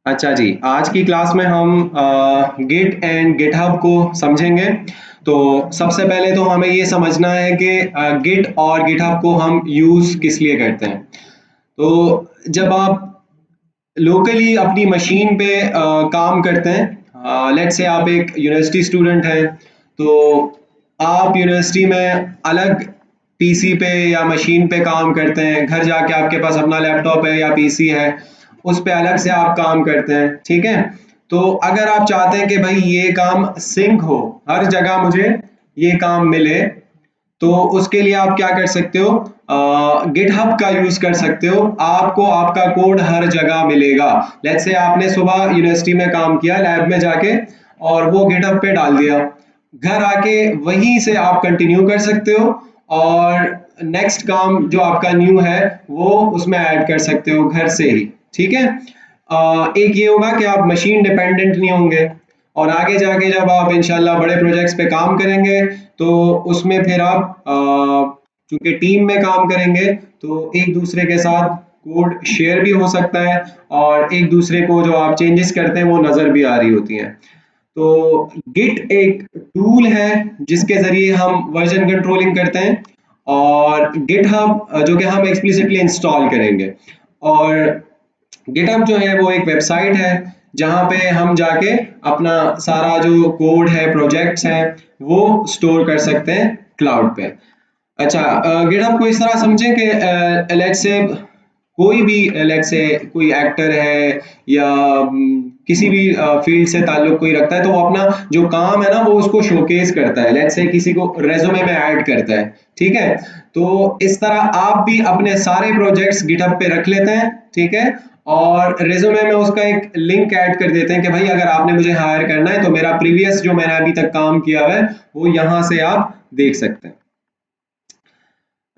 अच्छा जी, आज की क्लास में हम गिट एंड गिटहब को समझेंगे। तो सबसे पहले तो हमें ये समझना है कि गिट और गिटहब को हम यूज़ किस लिए करते हैं। तो जब आप लोकली अपनी मशीन पे काम करते हैं, लेट्स से आप एक यूनिवर्सिटी स्टूडेंट हैं, तो आप यूनिवर्सिटी में अलग पीसी पे या मशीन पे काम करते हैं, घर जाके आपके पास अपना लैपटॉप है या पीसी है, उस पे अलग से आप काम करते हैं, ठीक है। तो अगर आप चाहते हैं कि भाई ये काम सिंक हो, हर जगह मुझे ये काम मिले, तो उसके लिए आप क्या कर सकते हो, गिटहब का यूज कर सकते हो। आपको आपका कोड हर जगह मिलेगा। लेट्स से आपने सुबह यूनिवर्सिटी में काम किया लैब में जाके और वो गिटहब पे डाल दिया, घर आके वहीं से आप कंटिन्यू कर सकते हो और नेक्स्ट काम जो आपका न्यू है वो उसमें ऐड कर सकते हो घर से ही, ठीक है। एक ये होगा कि आप मशीन डिपेंडेंट नहीं होंगे और आगे जाके जब आप इंशाल्लाह बड़े प्रोजेक्ट्स पे काम करेंगे तो उसमें फिर आप चूंकि टीम में काम करेंगे तो एक दूसरे के साथ कोड शेयर भी हो सकता है और एक दूसरे को जो आप चेंजेस करते हैं वो नज़र भी आ रही होती हैं। तो गिट एक टूल है जिसके ज़रिए हम वर्जन कंट्रोलिंग करते हैं और गिटहब जो कि हम एक्सप्लिसिटली इंस्टॉल करेंगे। और गिटहब जो है वो एक वेबसाइट है जहाँ पे हम जाके अपना सारा जो कोड है, प्रोजेक्ट्स हैं, वो स्टोर कर सकते हैं क्लाउड पे। अच्छा, गिटहब को इस तरह समझें कि लेट्स से कोई भी, लेट्स से कोई एक्टर है या किसी भी फील्ड से ताल्लुक कोई रखता है, तो वो अपना जो काम है ना वो उसको शोकेस करता है। लेट्स से किसी को रेज्यूमे में ऐड करता है, ठीक है। तो इस तरह आप भी अपने सारे प्रोजेक्ट्स गिटहब पे रख लेते हैं, ठीक है। और रेज्यूमे में उसका एक लिंक ऐड कर देते हैं कि भाई अगर आपने मुझे हायर करना है तो मेरा प्रीवियस जो मैंने अभी तक काम किया हुआ है वो यहाँ से आप देख सकते हैं।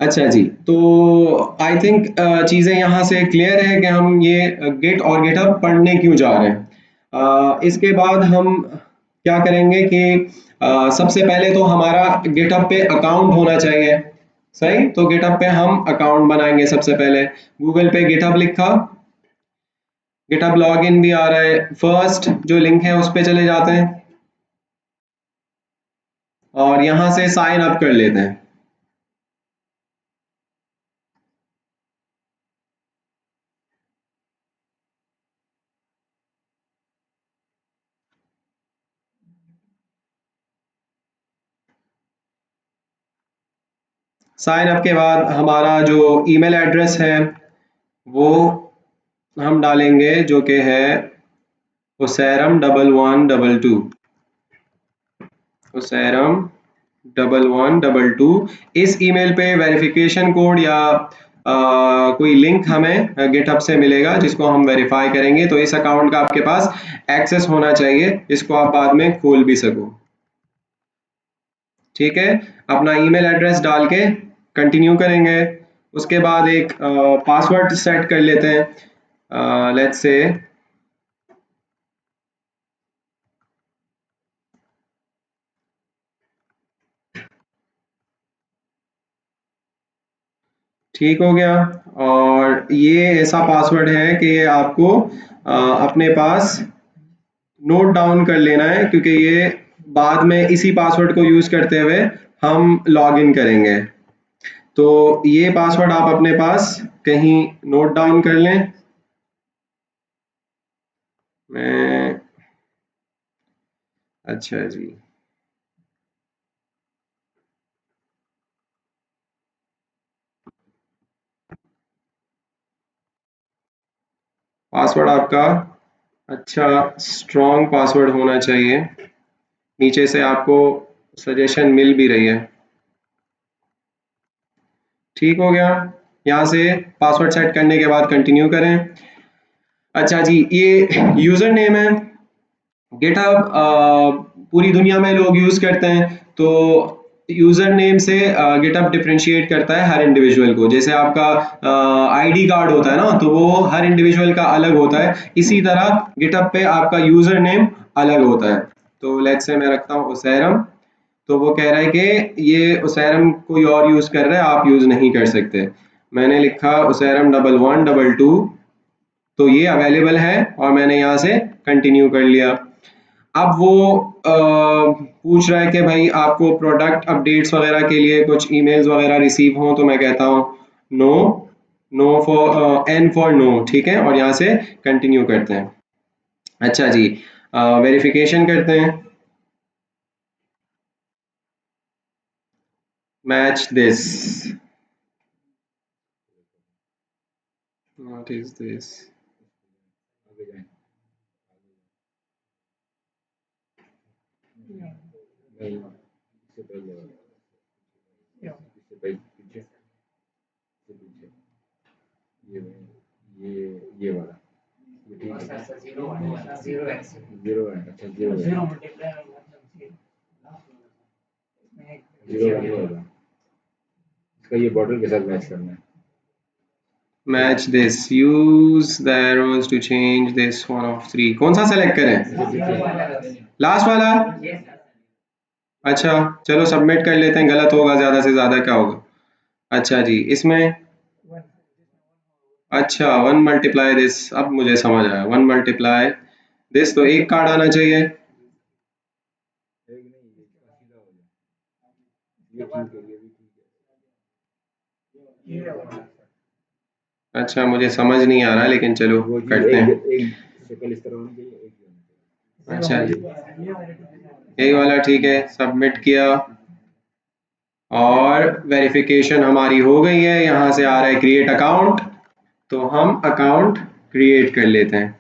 अच्छा जी, तो आई थिंक चीज़ें यहाँ से क्लियर है कि हम ये गिट और गिटहब पढ़ने क्यों जा रहे हैं। इसके बाद हम क्या करेंगे कि सबसे पहले तो हमारा गिटहब पे अकाउंट होना चाहिए, सही। तो गिटहब पे हम अकाउंट बनाएंगे। सबसे पहले गूगल पे गिटहब लिखा, गिटहब लॉगिन भी आ रहा है, फर्स्ट जो लिंक है उस पे चले जाते हैं और यहाँ से साइन अप कर लेते हैं। साइन अप के बाद हमारा जो ईमेल एड्रेस है वो हम डालेंगे, जो कि है usairam1122, usairam1122। इस ईमेल पे वेरिफिकेशन कोड या कोई लिंक हमें गिटहब से मिलेगा जिसको हम वेरीफाई करेंगे। तो इस अकाउंट का आपके पास एक्सेस होना चाहिए, इसको आप बाद में खोल भी सको, ठीक है। अपना ईमेल एड्रेस डाल के कंटिन्यू करेंगे। उसके बाद एक पासवर्ड सेट कर लेते हैं, लेट्स से ठीक हो गया। और ये ऐसा पासवर्ड है कि ये आपको अपने पास नोट डाउन कर लेना है, क्योंकि ये बाद में इसी पासवर्ड को यूज करते हुए हम लॉग इन करेंगे। तो ये पासवर्ड आप अपने पास कहीं नोट डाउन कर लें। मैं, अच्छा जी, पासवर्ड आपका अच्छा स्ट्रॉन्ग पासवर्ड होना चाहिए। नीचे से आपको सजेशन मिल भी रही है। ठीक हो गया। यहाँ से पासवर्ड सेट करने के बाद कंटिन्यू करें। अच्छा जी, ये यूजर नेम है। गिटहब पूरी दुनिया में लोग यूज करते हैं, तो यूजर नेम से गिटहब डिफरेंशिएट करता है हर इंडिविजुअल को। जैसे आपका आईडी कार्ड होता है ना, तो वो हर इंडिविजुअल का अलग होता है, इसी तरह गिटहब पे आपका यूजर नेम अलग होता है। तो लेट्स से मैं रखता हूँ उसैरम, तो वो कह रहा है कि ये उसैरम कोई और यूज कर रहा है, आप यूज नहीं कर सकते। मैंने लिखा उसैरम 1122, तो ये अवेलेबल है और मैंने यहाँ से कंटिन्यू कर लिया। अब वो पूछ रहा है कि भाई आपको प्रोडक्ट अपडेट्स वगैरह के लिए कुछ ईमेल्स वगैरह रिसीव हों, तो मैं कहता हूँ no, no for N for no, ठीक है, और यहाँ से कंटिन्यू करते हैं। अच्छा जी, वेरिफिकेशन करते हैं। Match this, what is this? Match this, use the arrows to change this one of three. कौन सा सेलेक्ट करें? लास्ट वाला। अच्छा चलो सबमिट कर लेते हैं, गलत होगा ज़्यादा से ज़्यादा क्या होगा। अच्छा जी, इसमें अच्छा 1 × दिस, अब मुझे समझ आया, 1 × दिस, तो एक कार्ड आना चाहिए। अच्छा मुझे समझ नहीं आ रहा, लेकिन चलो करते हैं। अच्छा जी, यही वाला ठीक है, सबमिट किया और वेरिफिकेशन हमारी हो गई है। यहाँ से आ रहा है क्रिएट अकाउंट, तो हम अकाउंट क्रिएट कर लेते हैं।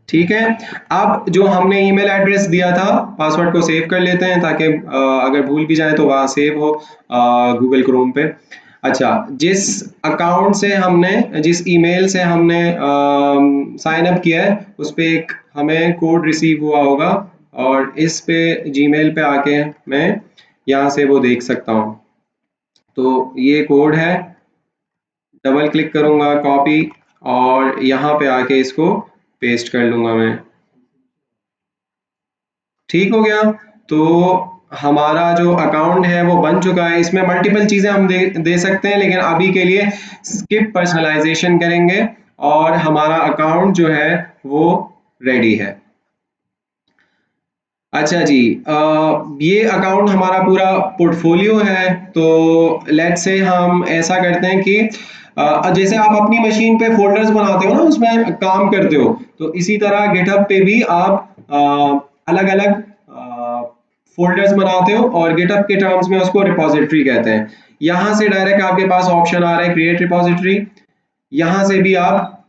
ठीक है, अब जो हमने ईमेल एड्रेस दिया था, पासवर्ड को सेव कर लेते हैं ताकि अगर भूल भी जाए तो वहाँ सेव हो गूगल क्रोम पे। अच्छा, जिस अकाउंट से हमने, जिस ईमेल से हमने साइन अप किया है, उस पे एक हमें कोड रिसीव हुआ होगा और इस पे जीमेल पे आके मैं यहाँ से वो देख सकता हूँ। तो ये कोड है, डबल क्लिक करूँगा, कॉपी, और यहाँ पे आके इसको पेस्ट कर लूँगा मैं। ठीक हो गया। तो हमारा जो अकाउंट है वो बन चुका है। इसमें मल्टीपल चीज़ें हम दे सकते हैं, लेकिन अभी के लिए स्किप पर्सनलाइजेशन करेंगे और हमारा अकाउंट जो है वो रेडी है। अच्छा जी, ये अकाउंट हमारा पूरा पोर्टफोलियो है। तो लेट से हम ऐसा करते हैं कि जैसे आप अपनी मशीन पे फोल्डर्स बनाते हो ना, उसमें काम करते हो, तो इसी तरह गिटहब पे भी आप अलग अलग फोल्डर्स बनाते हो और गिटहब के टर्म्स में उसको रिपोजिटरी कहते हैं। यहाँ से डायरेक्ट आपके पास ऑप्शन आ रहा है क्रिएट रिपोजिटरी, यहाँ से भी आप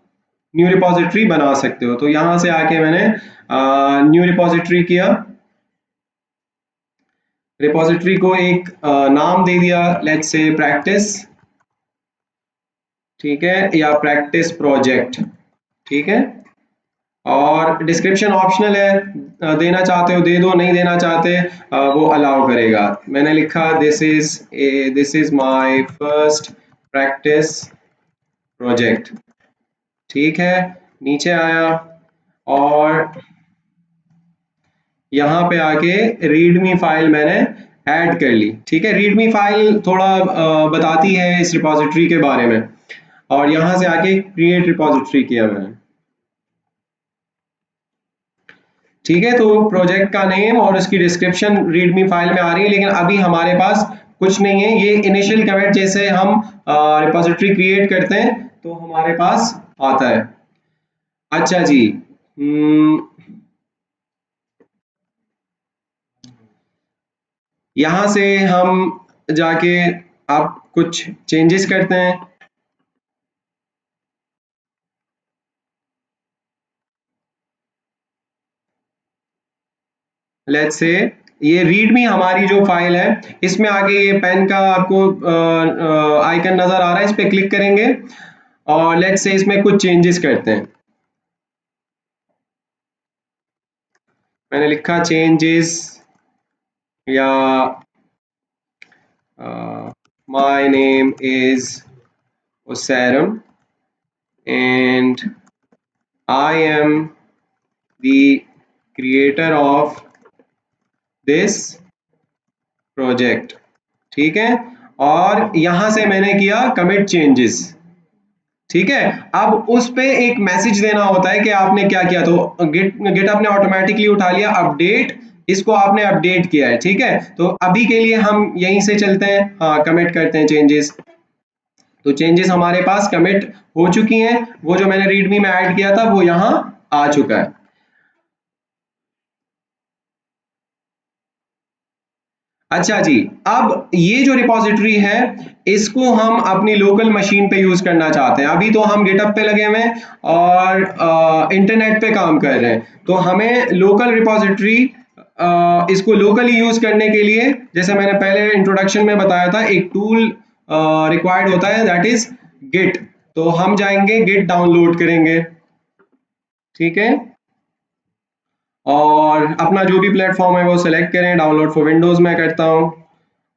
न्यू रिपोजिटरी बना सकते हो। तो यहाँ से आके मैंने न्यू रिपोजिटरी किया, रिपोजिटरी को एक नाम दे दिया, लेट्स से प्रैक्टिस, ठीक है, या प्रैक्टिस प्रोजेक्ट, ठीक है। और डिस्क्रिप्शन ऑप्शनल है, देना चाहते हो दे दो, नहीं देना चाहते वो अलाउ करेगा। मैंने लिखा this is my first practice project, ठीक है। नीचे आया और यहाँ पे आके रीडमी फाइल मैंने ऐड कर ली, ठीक है। रीडमी फाइल थोड़ा बताती है इस रिपोजिटरी के बारे में, और यहाँ से आके क्रिएट रिपोजिटरी किया मैंने, ठीक है। तो प्रोजेक्ट का नेम और उसकी डिस्क्रिप्शन रीडमी फाइल में आ रही है, लेकिन अभी हमारे पास कुछ नहीं है। ये इनिशियल कमेंट जैसे हम रिपोजिटरी क्रिएट करते हैं तो हमारे पास आता है। अच्छा जी, यहाँ से हम जाके आप कुछ चेंजेस करते हैं। लेट्स से ये रीडमी हमारी जो फाइल है, इसमें आगे ये पेन का आपको आइकन नजर आ रहा है, इस पे क्लिक करेंगे और लेट्स से इसमें कुछ चेंजेस करते हैं। मैंने लिखा चेंजेस या my name is Osaram and I am the creator of this project, ठीक है। और यहां से मैंने किया कमिट चेंजेस, ठीक है। अब उस पे एक मैसेज देना होता है कि आपने क्या किया, तो गिटहब ने ऑटोमेटिकली उठा लिया अपडेट, इसको आपने अपडेट किया है। ठीक है, तो अभी के लिए हम यहीं से चलते हैं, हाँ कमिट करते हैं चेंजेस। तो चेंजेस हमारे पास कमिट हो चुकी हैं, वो जो मैंने रीडमी में ऐड किया था वो यहाँ आ चुका है। अच्छा जी, अब ये जो रिपॉजिटरी है इसको हम अपनी लोकल मशीन पे यूज करना चाहते हैं। अभी तो हम गिटहब पे लगे हुए हैं और इंटरनेट पे काम कर रहे हैं, तो हमें लोकल रिपॉजिटरी इसको लोकली यूज करने के लिए, जैसे मैंने पहले इंट्रोडक्शन में बताया था, एक टूल रिक्वायर्ड होता है, दैट इज गिट। तो हम जाएंगे गिट डाउनलोड करेंगे। ठीक है, और अपना जो भी प्लेटफॉर्म है वो सेलेक्ट करें। डाउनलोड फॉर विंडोज में करता हूँ,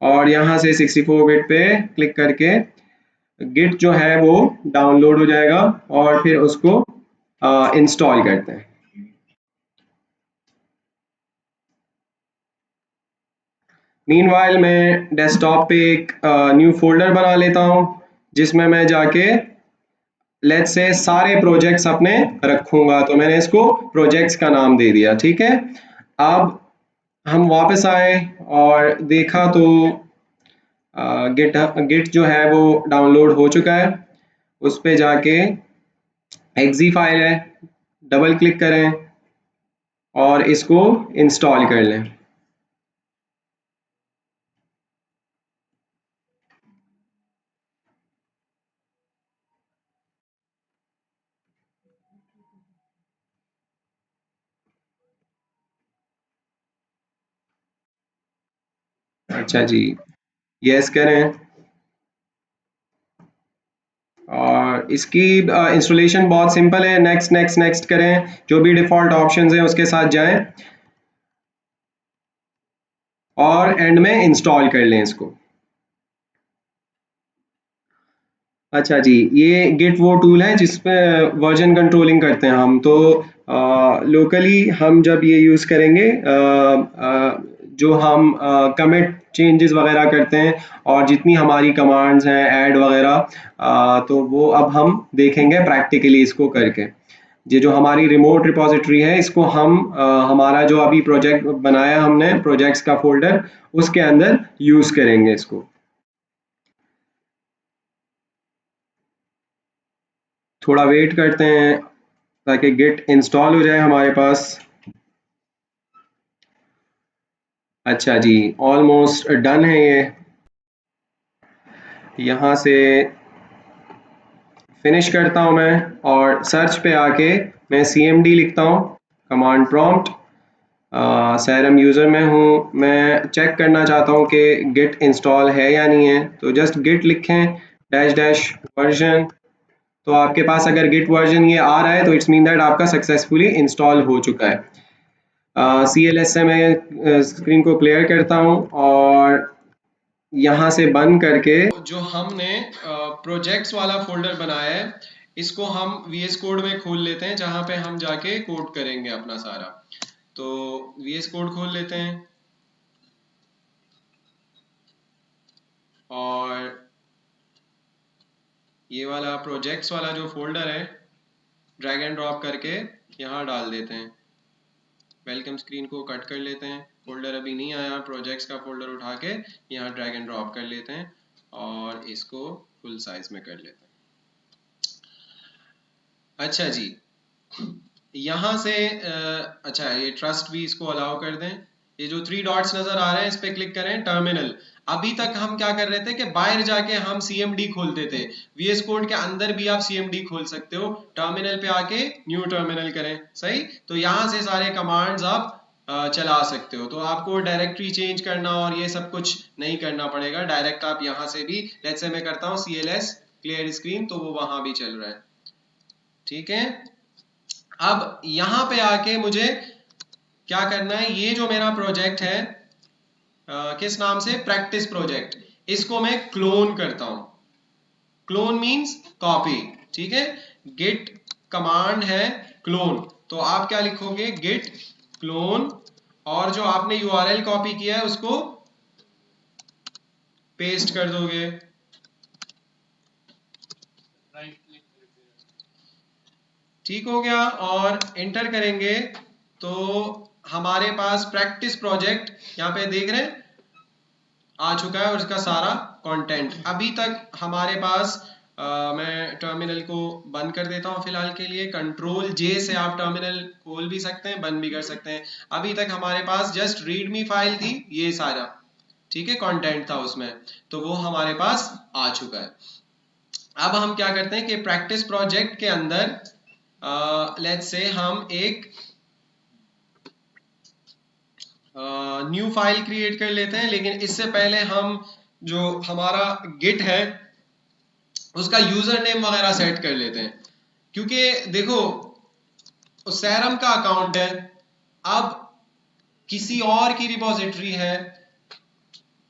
और यहाँ से 64 बिट पे क्लिक करके गिट जो है वो डाउनलोड हो जाएगा, और फिर उसको इंस्टॉल करते हैं। मीनवाइल मैं डेस्कटॉप पे एक न्यू फोल्डर बना लेता हूँ, जिसमें मैं जाके लेट्स से सारे प्रोजेक्ट्स अपने रखूंगा। तो मैंने इसको प्रोजेक्ट्स का नाम दे दिया। ठीक है, अब हम वापस आए और देखा तो गिट गिट जो है वो डाउनलोड हो चुका है। उस पे जाके एक्जी फाइल है, डबल क्लिक करें और इसको इंस्टॉल कर लें। अच्छा जी, यस करें, और इसकी इंस्टॉलेशन बहुत सिंपल है। नेक्स्ट नेक्स्ट नेक्स्ट करें, जो भी डिफ़ॉल्ट ऑप्शंस हैं उसके साथ जाएं और एंड में इंस्टॉल कर लें इसको। अच्छा जी, ये गिट वो टूल है जिसपे वर्जन कंट्रोलिंग करते हैं हम। तो लोकली हम जब ये यूज़ करेंगे, जो हम कमिट चेंजेस वगैरह करते हैं और जितनी हमारी कमांड्स हैं ऐड वगैरह, तो वो अब हम देखेंगे प्रैक्टिकली इसको करके। ये जो हमारी रिमोट रिपॉजिटरी है इसको हम हमारा जो अभी प्रोजेक्ट बनाया हमने, प्रोजेक्ट्स का फोल्डर, उसके अंदर यूज़ करेंगे इसको। थोड़ा वेट करते हैं ताकि गिट इंस्टॉल हो जाए हमारे पास। अच्छा जी, ऑलमोस्ट डन है ये। यहाँ से फिनिश करता हूँ मैं, और सर्च पे आके मैं cmd लिखता हूँ, कमांड प्रॉम्प्ट। सैरम यूज़र में हूँ, मैं चेक करना चाहता हूँ कि गिट इंस्टॉल है या नहीं है। तो जस्ट गिट लिखें डैश डैश वर्जन। तो आपके पास अगर गिट वर्जन ये आ रहा है तो इट्स मीन दैट आपका सक्सेसफुली इंस्टॉल हो चुका है। CLS से मैं स्क्रीन को क्लियर करता हूँ, और यहाँ से बंद करके जो हमने प्रोजेक्ट्स वाला फोल्डर बनाया है इसको हम VS कोड में खोल लेते हैं, जहाँ पे हम जाके कोड करेंगे अपना सारा। तो VS कोड खोल लेते हैं, और ये वाला प्रोजेक्ट्स वाला जो फोल्डर है ड्रैग एंड ड्रॉप करके यहाँ डाल देते हैं। वेलकम स्क्रीन को कट कर लेते हैं, फोल्डर अभी नहीं आया, प्रोजेक्ट्स का फोल्डर उठा के यहाँ ड्रैग एंड ड्रॉप कर लेते हैं और इसको फुल साइज में कर लेते हैं। अच्छा जी, यहाँ से अच्छा ये ट्रस्ट भी इसको अलाउ कर दें। ये जो 3 डॉट्स नजर आ रहे हैं इस पे क्लिक करें, टर्मिनल। अभी तक हम क्या कर रहे थे कि बाहर जाके हम CMD खोलते थे, VS कोड के अंदर भी आप CMD खोल सकते हो। टर्मिनल पे आके न्यू टर्मिनल करें, सही। तो यहाँ से सारे कमांड्स आप चला सकते हो, तो आपको डायरेक्टरी चेंज करना और ये सब कुछ नहीं करना पड़ेगा। डायरेक्ट आप यहाँ से भी, लेट्स से मैं करता हूँ CLS क्लियर स्क्रीन, तो वो वहां भी चल रहा है। ठीक है, अब यहाँ पे आके मुझे क्या करना है, ये जो मेरा प्रोजेक्ट है किस नाम से, प्रैक्टिस प्रोजेक्ट, इसको मैं क्लोन करता हूं। Clone means copy. ठीक है, गिट कमांड है क्लोन, तो आप क्या लिखोगे, गिट क्लोन, और जो आपने यूआरएल कॉपी किया है उसको पेस्ट कर दोगे। ठीक हो गया, और एंटर करेंगे तो हमारे पास प्रैक्टिस प्रोजेक्ट यहाँ पे देख रहे हैं आ चुका है, और इसका सारा कंटेंट अभी तक हमारे पास मैं टर्मिनल को बंद कर देता हूँ फिलहाल के लिए। कंट्रोल जे से आप टर्मिनल खोल भी सकते हैं, बंद भी कर सकते हैं। अभी तक हमारे पास जस्ट रीडमी फाइल थी, ये सारा ठीक है कंटेंट था उसमें, तो वो हमारे पास आ चुका है। अब हम क्या करते हैं कि प्रैक्टिस प्रोजेक्ट के अंदर लेट्स से हम एक न्यू फाइल क्रिएट कर लेते हैं, लेकिन इससे पहले हम जो हमारा गिट है उसका यूजर नेम वगैरह सेट कर लेते हैं, क्योंकि देखो सैरम का अकाउंट है, अब किसी और की रिपोजिटरी है,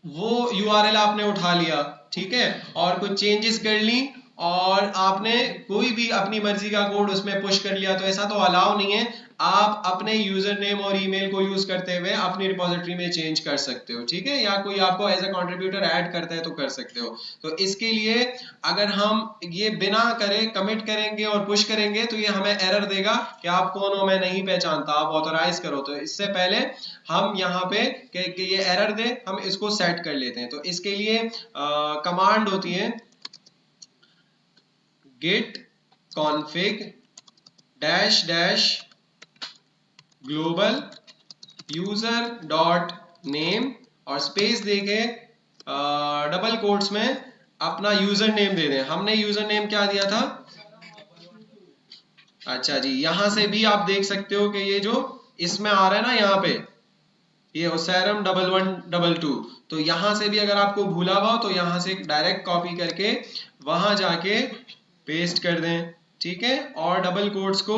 वो यूआरएल आपने उठा लिया, ठीक है, और कुछ चेंजेस कर ली, और आपने कोई भी अपनी मर्जी का कोड उसमें पुश कर लिया, तो ऐसा तो अलाउ नहीं है। आप अपने यूजर नेम और ईमेल को यूज करते हुए अपनी रिपोजिटरी में चेंज कर सकते हो, ठीक है, या कोई आपको एज ए कंट्रीब्यूटर ऐड करता है तो कर सकते हो। तो इसके लिए अगर हम ये बिना करे कमिट करेंगे और पुश करेंगे तो ये हमें एरर देगा कि आप कौन हो, मैं नहीं पहचानता, आप ऑथराइज करो। तो इससे पहले हम यहाँ पे कि ये एरर दे, हम इसको सेट कर लेते हैं। तो इसके लिए कमांड होती है git config dash dash global user dot name और स्पेस देके डबल कोट्स में अपना यूजर नेम दे दें। हमने यूजर नेम क्या दिया था, अच्छा जी, यहां से भी आप देख सकते हो कि ये जो इसमें आ रहा है ना, यहाँ पे ये ओसैरम 1112, तो यहां से भी अगर आपको भूला हुआ हो तो यहां से डायरेक्ट कॉपी करके वहां जाके पेस्ट कर दें, ठीक है, और डबल कोट्स को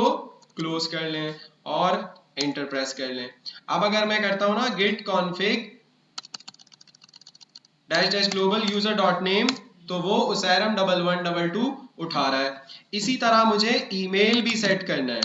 क्लोज कर लें और एंटर प्रेस कर लें। अब अगर मैं करता हूं ना git config dash dash global user dot name, तो वो ओसैरम 1112 उठा रहा है। इसी तरह मुझे ईमेल भी सेट करना है,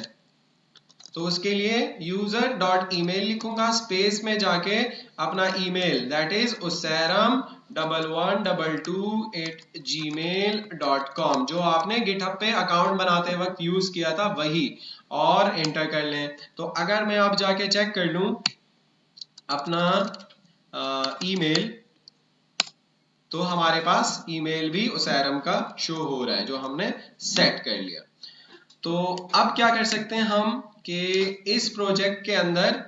तो उसके लिए यूजर डॉट ईमेल लिखूंगा, स्पेस में जाके अपना ईमेल दैट इज ossaram1122@gmail.com, जो आपने गिटहब पे अकाउंट बनाते वक्त यूज किया था वही, और एंटर कर लें। तो अगर मैं अब जाके चेक कर लूं अपना ईमेल, तो हमारे पास ईमेल भी ossaram का शो हो रहा है जो हमने सेट कर लिया। तो अब क्या कर सकते हैं हम कि इस प्रोजेक्ट के अंदर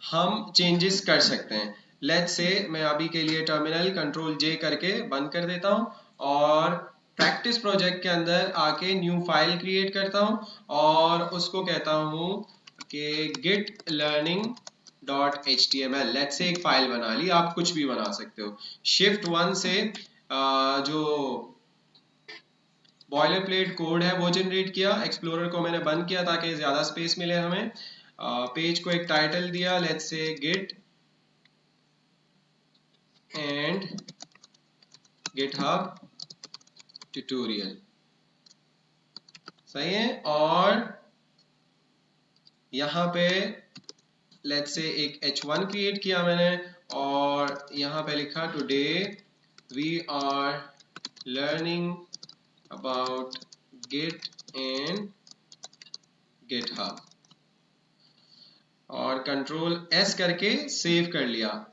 हम चेंजेस कर सकते हैं। लेट्स से मैं अभी के लिए टर्मिनल कंट्रोल जे करके बंद कर देता हूं, और प्रैक्टिस प्रोजेक्ट के अंदर आके न्यू फाइल क्रिएट करता हूं, और उसको कहता हूं कि Git learning .html। Let's say एक फाइल बना ली, आप कुछ भी बना सकते हो। शिफ्ट 1 से जो बॉयलर प्लेट कोड है वो जनरेट किया, एक्सप्लोरर को मैंने बंद किया ताकि ज्यादा स्पेस मिले हमें। पेज को एक टाइटल दिया, let's say Git and GitHub tutorial, सही है, और यहाँ पे लेट्स से एक h1 क्रिएट किया मैंने, और यहाँ पे लिखा today we are learning about git and GitHub, और कंट्रोल एस करके सेव कर लिया।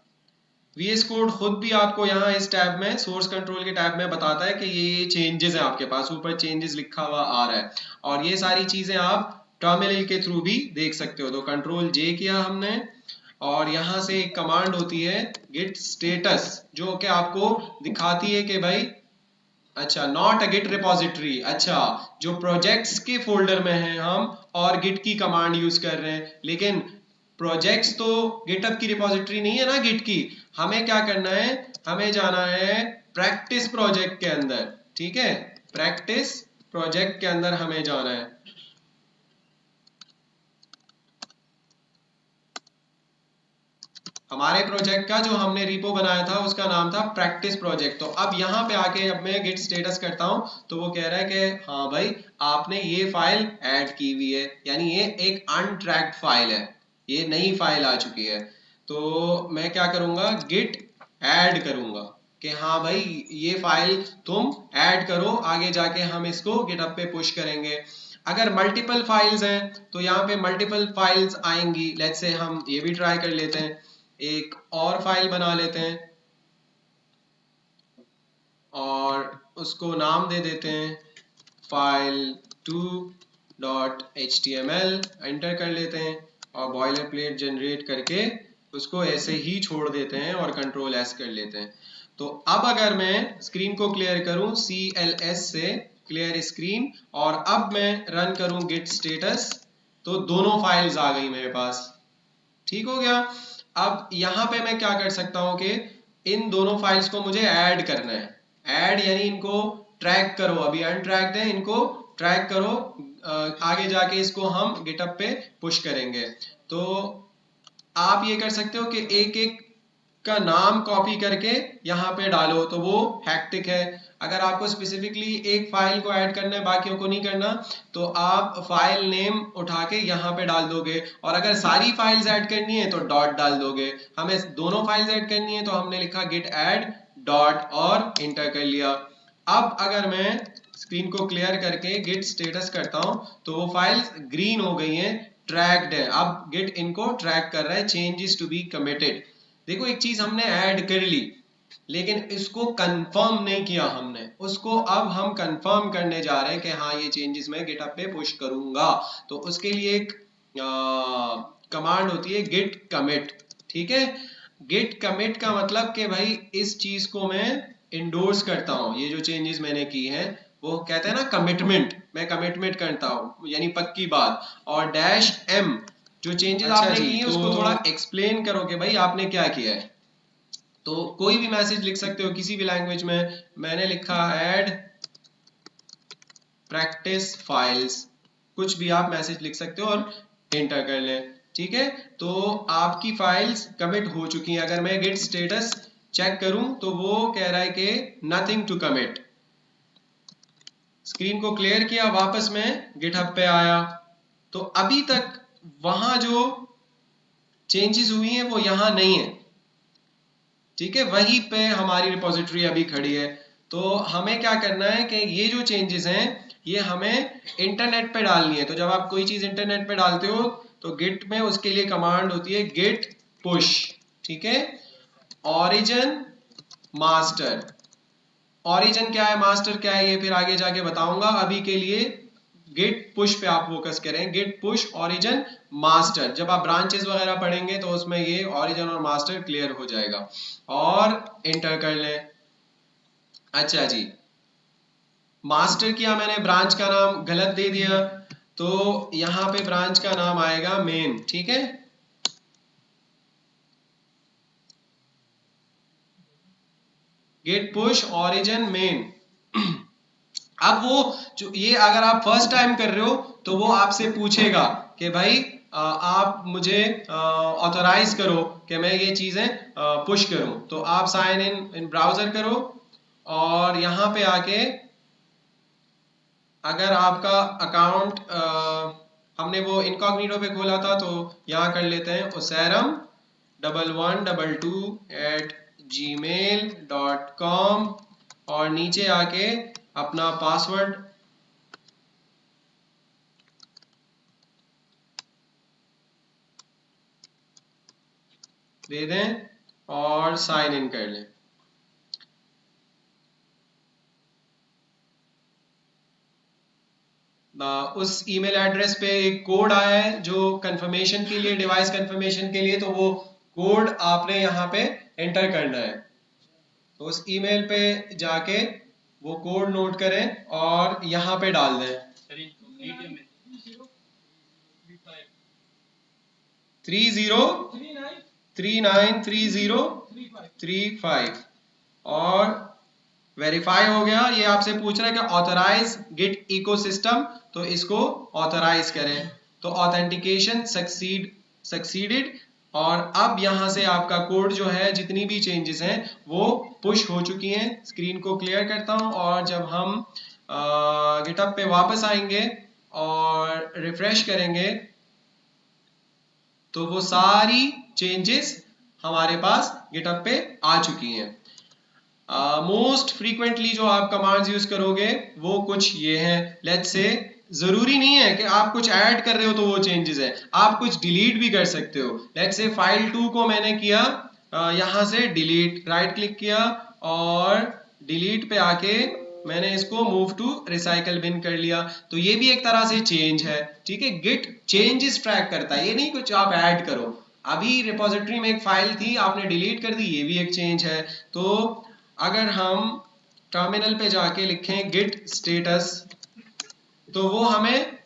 VS कोड खुद भी आपको यहाँ इस टैब में, सोर्स कंट्रोल के टैब में बताता है कि ये चेंजेस है आपके पास, ऊपर चेंजेस लिखा हुआ आ रहा है, और ये सारी चीजें आप टर्मिनल के थ्रू भी देख सकते हो। तो कंट्रोल जे किया हमने, और यहाँ से एक कमांड होती है गिट स्टेटस, जो कि आपको दिखाती है कि भाई अच्छा नॉट अ गिट रिपोजिटरी, अच्छा जो प्रोजेक्ट्स के फोल्डर में है हम और गिट की कमांड यूज कर रहे हैं, लेकिन प्रोजेक्ट्स तो गिटहब की रिपोजिटरी नहीं है ना गिट की। हमें क्या करना है, हमें जाना है प्रैक्टिस प्रोजेक्ट के अंदर, ठीक है, प्रैक्टिस प्रोजेक्ट के अंदर हमें जाना है। हमारे प्रोजेक्ट का जो हमने रिपो बनाया था उसका नाम था प्रैक्टिस प्रोजेक्ट। तो अब यहाँ पे आके अब मैं गिट स्टेटस करता हूँ तो वो कह रहा है कि हाँ भाई आपने ये फाइल ऐड की हुई है, यानी ये एक अनट्रैक्ड फाइल है, ये नई फाइल आ चुकी है। तो मैं क्या करूंगा, गिट ऐड करूंगा कि हाँ भाई ये फाइल तुम ऐड करो, आगे जाके हम इसको गिटहब पे पुश करेंगे। अगर मल्टीपल फाइल्स हैं तो यहाँ पे मल्टीपल फाइल्स आएंगी। लेट्स से हम ये भी ट्राई कर लेते हैं, एक और फाइल बना लेते हैं और उसको नाम दे देते हैं file2.html, एंटर कर लेते हैं और बॉयलर प्लेट जनरेट करके उसको ऐसे ही छोड़ देते हैं और कंट्रोल एस कर लेते हैं। तो अब अगर मैं स्क्रीन को क्लियर करूं CLS से क्लियर स्क्रीन और अब मैं रन करूं git status, तो दोनों फाइल्स आ गई मेरे पास। ठीक हो गया। अब यहाँ पे मैं क्या कर सकता हूँ कि इन दोनों फाइल्स को मुझे ऐड करना है। ऐड यानी इनको ट्रैक करो, अभी अनट्रैक्ड है, इनको ट्रैक करो, आगे जाके इसको हम गिटहब पे पुश करेंगे। तो आप ये कर सकते हो कि एक एक का नाम कॉपी करके यहाँ पे डालो, तो वो हैक्टिक है। अगर आपको स्पेसिफिकली एक फाइल को ऐड करना है, बाकियों को नहीं करना, तो आप फाइल नेम उठा के यहाँ पे डाल दोगे, और अगर सारी फाइल्स ऐड करनी है तो डॉट डाल दोगे। हमें दोनों फाइल्स ऐड करनी है तो हमने लिखा गिट ऐड डॉट और इंटर कर लिया। अब अगर मैं स्क्रीन को क्लियर करके गिट स्टेटस करता हूं तो वो फाइल्स ग्रीन हो गई हैं, ट्रैक्ड है। अब गिट इनको ट्रैक कर रहा है, चेंजेस टू बी कमिटेड। देखो एक चीज हमने ऐड कर ली लेकिन इसको कंफर्म नहीं किया हमने, उसको अब हम कंफर्म करने जा रहे हैं कि हाँ ये चेंजेस मैं गिटहब पे पुश करूंगा। तो उसके लिए एक कमांड होती है गिट कमिट। ठीक है, गिट कमिट का मतलब कि भाई इस चीज को मैं इंडोर्स करता हूँ, ये जो चेंजेस मैंने की हैं वो कहते हैं ना कमिटमेंट, मैं कमिटमेंट करता हूँ यानी पक्की बात। और डैश एम, जो चेंजेस आपने किए हैं उसको थोड़ा एक्सप्लेन करो कि भाई आपने क्या किया है। तो कोई भी मैसेज लिख सकते हो किसी भी लैंग्वेज में। मैंने लिखा ऐड प्रैक्टिस फाइल्स, कुछ भी आप मैसेज लिख सकते हो और एंटर कर लें। ठीक है, तो आपकी फाइल्स कमिट हो चुकी हैं। अगर मैं गिट स्टेटस चेक करूं तो वो कह रहा है कि नथिंग टू कमिट। स्क्रीन को क्लियर किया, वापस मैं गिटहब पे आया, तो अभी तक वहां जो चेंजेस हुई हैं वो यहां नहीं है। ठीक है, वहीं पे हमारी रिपोजिटरी अभी खड़ी है। तो हमें क्या करना है कि ये जो चेंजेस हैं ये हमें इंटरनेट पे डालनी है। तो जब आप कोई चीज इंटरनेट पे डालते हो तो गिट में उसके लिए कमांड होती है गिट पुश। ठीक है, ओरिजिन मास्टर, ओरिजिन क्या है मास्टर क्या है ये फिर आगे जाके बताऊंगा। अभी के लिए गिट पुश पे आप फोकस करें, गिट पुश ओरिजिन मास्टर। जब आप ब्रांचेस वगैरह पढ़ेंगे तो उसमें ये ओरिजिन और मास्टर क्लियर हो जाएगा। और एंटर कर लें। अच्छा जी, मास्टर किया मैंने, ब्रांच का नाम गलत दे दिया, तो यहां पे ब्रांच का नाम आएगा मेन। ठीक है, गिट पुश ओरिजिन मेन। अब वो जो ये अगर आप फर्स्ट टाइम कर रहे हो तो वो आपसे पूछेगा कि भाई आप मुझे ऑथराइज करो कि मैं ये चीजें पुश करूं। तो आप साइन इन ब्राउजर करो और यहाँ पे आके अगर आपका अकाउंट हमने वो इनकॉग्निटो पे खोला था तो यहाँ कर लेते हैं useram1122@gmail.com और नीचे आके अपना पासवर्ड दे दें और साइन इन कर लें। उस ईमेल एड्रेस पे एक कोड आया है जो कंफर्मेशन के लिए, डिवाइस कंफर्मेशन के लिए, तो वो कोड आपने यहाँ पे एंटर करना है। तो उस ईमेल पे जाके वो कोड नोट करें और यहाँ पे डाल दें 393035 और वेरीफाई हो गया। ये आपसे पूछ रहा है कि ऑथराइज गिट इकोसिस्टम, तो इसको ऑथराइज करें। तो ऑथेंटिकेशन सक्सीडेड और अब यहां से आपका कोड जो है, जितनी भी चेंजेस हैं वो पुश हो चुकी हैं। स्क्रीन को क्लियर करता हूं और जब हम गिटहब पे वापस आएंगे और रिफ्रेश करेंगे तो वो सारी चेंजेस हमारे पास गिटहब पे आ चुकी हैं। मोस्ट फ्रीक्वेंटली जो आप कमांड्स यूज करोगे वो कुछ ये हैं। लेट्स से जरूरी नहीं है कि आप कुछ ऐड कर रहे हो तो वो चेंजेस है, आप कुछ डिलीट भी कर सकते हो। लेट्स से फाइल 2 को मैंने किया यहाँ से डिलीट, राइट क्लिक किया और डिलीट पे आके मैंने इसको मूव टू रिसाइकल बिन कर लिया, तो ये भी एक तरह से चेंज है। ठीक है, गिट चेंजेस ट्रैक करता है, ये नहीं कुछ आप ऐड करो। अभी रिपोजिटरी में एक फाइल थी, आपने डिलीट कर दी, ये भी एक चेंज है। तो अगर हम टर्मिनल पे जाके लिखें गिट स्टेटस, तो वो हमें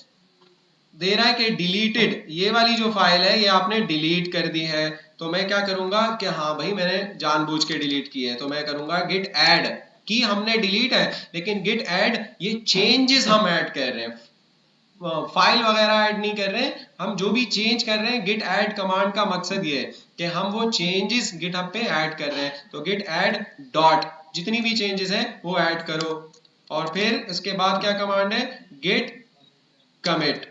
दे रहा है कि डिलीटेड, ये वाली जो फाइल है ये आपने डिलीट कर दी है। तो मैं क्या करूंगा कि हाँ भाई मैंने जानबूझ के डिलीट की है, तो मैं करूंगा गिट ऐड, की हमने डिलीट है लेकिन गिट ऐड, ये चेंजेस हम ऐड कर रहे हैं, फाइल वगैरह ऐड नहीं कर रहे हैं, हम जो भी चेंज कर रहे हैं गिट ऐड कमांड का मकसद ये है कि हम वो चेंजेस गिटहब पे ऐड कर रहे हैं। तो गिट ऐड डॉट जितनी भी चेंजेस हैं वो ऐड करो, और फिर इसके बाद क्या कमांड है, गिट कमिट,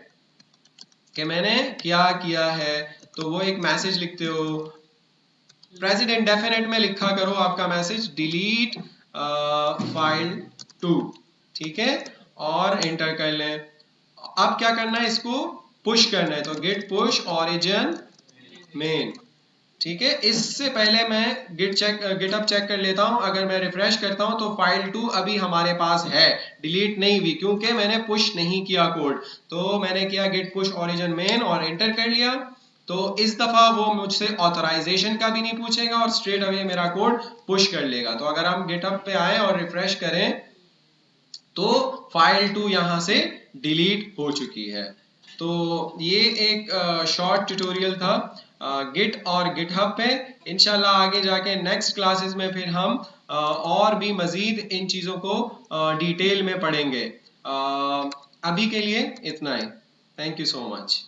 कि मैंने क्या किया है। तो वो एक मैसेज लिखते हो, प्रेजेंट इंडेफिनिट में लिखा करो आपका मैसेज, डिलीट फाइल 2, ठीक है, और एंटर कर लें। अब क्या करना है, इसको पुश करना है, तो गिट पुश ओरिजिन मेन। ठीक है, इससे पहले मैं गिटहब चेक कर लेता हूं, अगर मैं रिफ्रेश करता हूं तो फाइल 2 अभी हमारे पास है, डिलीट नहीं हुई, क्योंकि मैंने पुश नहीं किया कोड। तो मैंने किया गिट पुश ओरिजिन मेन और एंटर कर लिया। तो इस दफा वो मुझसे ऑथराइजेशन का भी नहीं पूछेगा और स्ट्रेट अवे मेरा कोड पुश कर लेगा। तो अगर हम गिटहब पे आए और रिफ्रेश करें तो फाइल 2 यहां से डिलीट हो चुकी है। तो ये एक शॉर्ट ट्यूटोरियल था गिट और गिटहब पे। इंशाल्लाह आगे जाके नेक्स्ट क्लासेस में फिर हम और भी मजीद इन चीज़ों को डिटेल में पढ़ेंगे। अभी के लिए इतना ही, थैंक यू सो मच।